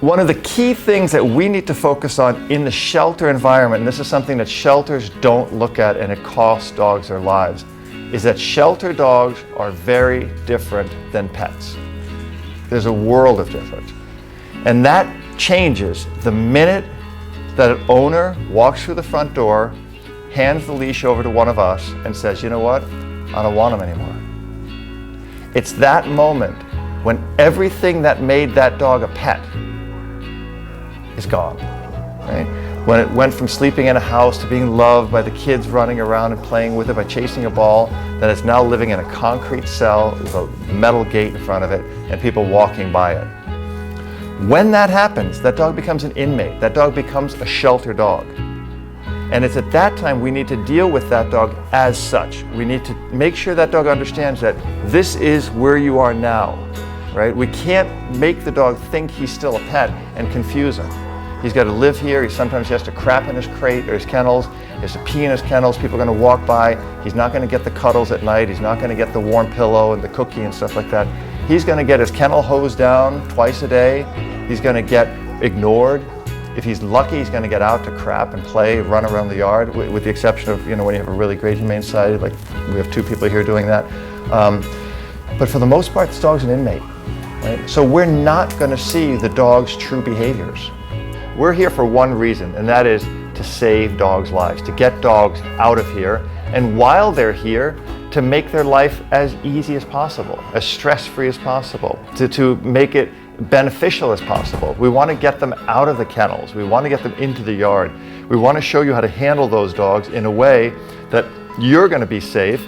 One of the key things that we need to focus on in the shelter environment, and this is something that shelters don't look at and it costs dogs their lives, is that shelter dogs are very different than pets. There's a world of difference. And that changes the minute that an owner walks through the front door, hands the leash over to one of us and says, you know what, I don't want him anymore. It's that moment when everything that made that dog a pet is gone, right? When it went from sleeping in a house to being loved by the kids running around and playing with it by chasing a ball, that it's now living in a concrete cell with a metal gate in front of it and people walking by it. When that happens, that dog becomes an inmate. That dog becomes a shelter dog. And it's at that time we need to deal with that dog as such. We need to make sure that dog understands that this is where you are now, right? We can't make the dog think he's still a pet and confuse him. He's got to live here. Sometimes he has to crap in his crate or his kennels. He has to pee in his kennels. People are going to walk by. He's not going to get the cuddles at night. He's not going to get the warm pillow and the cookie and stuff like that. He's going to get his kennel hosed down twice a day. He's going to get ignored. If he's lucky, he's going to get out to crap and play, run around the yard, with the exception of, when you have a really great humane society, like we have 2 people here doing that. But for the most part, this dog's an inmate, right? So we're not going to see the dog's true behaviors. We're here for one reason, and that is to save dogs' lives, to get dogs out of here, and while they're here, to make their life as easy as possible, as stress-free as possible, to make it beneficial as possible. We want to get them out of the kennels. We want to get them into the yard. We want to show you how to handle those dogs in a way that you're going to be safe,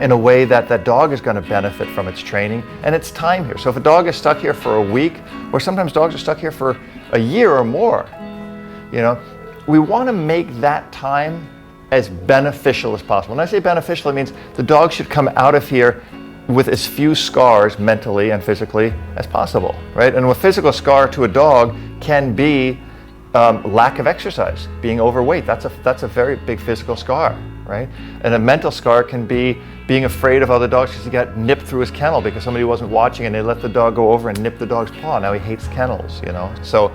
in a way that that dog is going to benefit from its training and its time here. So if a dog is stuck here for a week, or sometimes dogs are stuck here for a year or more, we want to make that time as beneficial as possible. When I say beneficial, it means the dog should come out of here with as few scars mentally and physically as possible, right? And a physical scar to a dog can be lack of exercise, being overweight. That's a very big physical scar, right? And a mental scar can be being afraid of other dogs because he got nipped through his kennel because somebody wasn't watching and they let the dog go over and nip the dog's paw. Now he hates kennels, So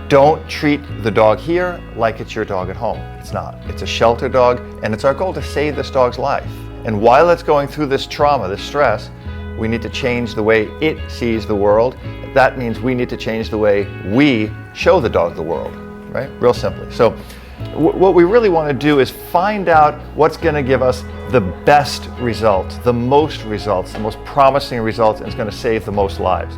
don't treat the dog here like it's your dog at home. It's not. It's a shelter dog, and it's our goal to save this dog's life. And while it's going through this trauma, this stress, we need to change the way it sees the world. That means we need to change the way we show the dog the world, right? Real simply. So what we really want to do is find out what's going to give us the best results, the most promising results, and it's going to save the most lives.